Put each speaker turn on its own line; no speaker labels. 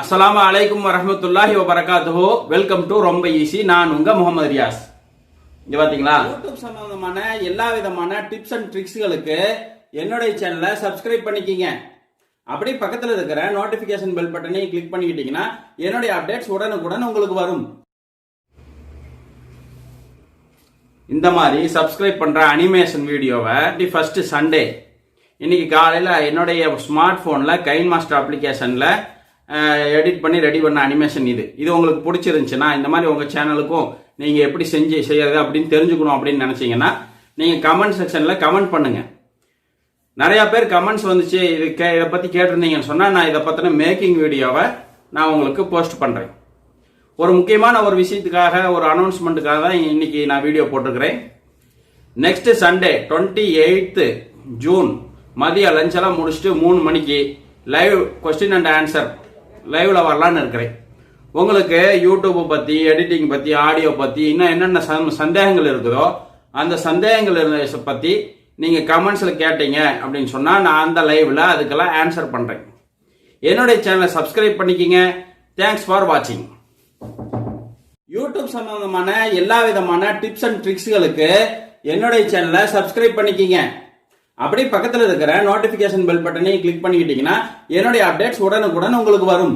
அஸ்ஸலாமு அலைக்கும் வரஹ்மத்துல்லாஹி வபரகாத்துஹு. வெல்கம் டு ரொம்ப ஈஸி. நான் உங்க முகமது ரியாஸ். இங்க பாத்தீங்களா, யூடியூப் சம்பந்தமான எல்லா விதமான டிப்ஸ் அண்ட் ட்ரிக்ஸ்களுக்கு என்னுடைய சேனலை சப்ஸ்கிரைப் பண்ணிக்கிங்க. அப்படி பக்கத்தில் இருக்கிற நோட்டிபிகேஷன் பெல் பட்டனை கிளிக் பண்ணிக்கிட்டீங்கன்னா என்னுடைய அப்டேட்ஸ் உடனுக்குடன் உங்களுக்கு வரும். இந்த மாதிரி சப்ஸ்கிரைப் பண்ற அனிமேஷன் வீடியோவை ஃபர்ஸ்ட் சண்டே இன்னைக்கு காலையில் என்னுடைய ஸ்மார்ட் போன்ல KineMaster அப்ளிகேஷன்ல எடிட் பண்ணி ரெடி பண்ண அனிமேஷன் இது உங்களுக்கு பிடிச்சிருந்துச்சுன்னா, இந்த மாதிரி உங்க சேனலுக்கும் நீங்க எப்படி செய்யறது அப்படின்னு தெரிஞ்சுக்கணும் அப்படின்னு நினைச்சீங்கன்னா நீங்க கமெண்ட் செக்ஷன்ல கமெண்ட் பண்ணுங்க. நிறைய பேர் கமெண்ட்ஸ் வந்துச்சு, இதை பத்தி கேட்டிருந்தீங்கன்னு சொன்னா நான் இதை பத்தின மேக்கிங் வீடியோவை நான் உங்களுக்கு போஸ்ட் பண்றேன். ஒரு முக்கியமான ஒரு விஷயத்துக்காக, ஒரு அனௌன்ஸ்மெண்ட்டுக்காக தான் இன்னைக்கு நான் வீடியோ போட்டிருக்கிறேன். நெக்ஸ்ட் சண்டே 28th ஜூன் மதியம் லஞ்செல்லாம் முடிச்சுட்டு 3 மணிக்கு லைவ் கொஸ்டின் அண்ட் ஆன்சர் லைவ்ல வரலான்னு இருக்கிறேன். உங்களுக்கு யூடியூப் பத்தி, எடிட்டிங் பத்தி, ஆடியோ பத்தி இன்னும் என்னென்ன சந்தேகங்கள் இருக்குதோ அந்த சந்தேகங்கள் பத்தி நீங்க கமெண்ட்ஸ்ல கேட்டீங்க அப்படின்னு சொன்னா நான் அந்த லைவ்ல அதுக்கெல்லாம் ஆன்சர் பண்றேன். என்னுடைய சேனலை சப்ஸ்கிரைப் பண்ணிக்கிங்க. தேங்க்ஸ் ஃபார் வாட்சிங். யூடியூப் சம்பந்தமான எல்லா விதமான டிப்ஸ் அண்ட் ட்ரிக்ஸ்களுக்கு என்னுடைய சேனலை சப்ஸ்கிரைப் பண்ணிக்கிங்க. அப்படி பக்கத்தில் இருக்கிற நோட்டிபிகேஷன் பெல் பட்டனை கிளிக் பண்ணிக்கிட்டீங்கன்னா என்னுடைய அப்டேட்ஸ் உடனுக்குடன் உங்களுக்கு வரும்.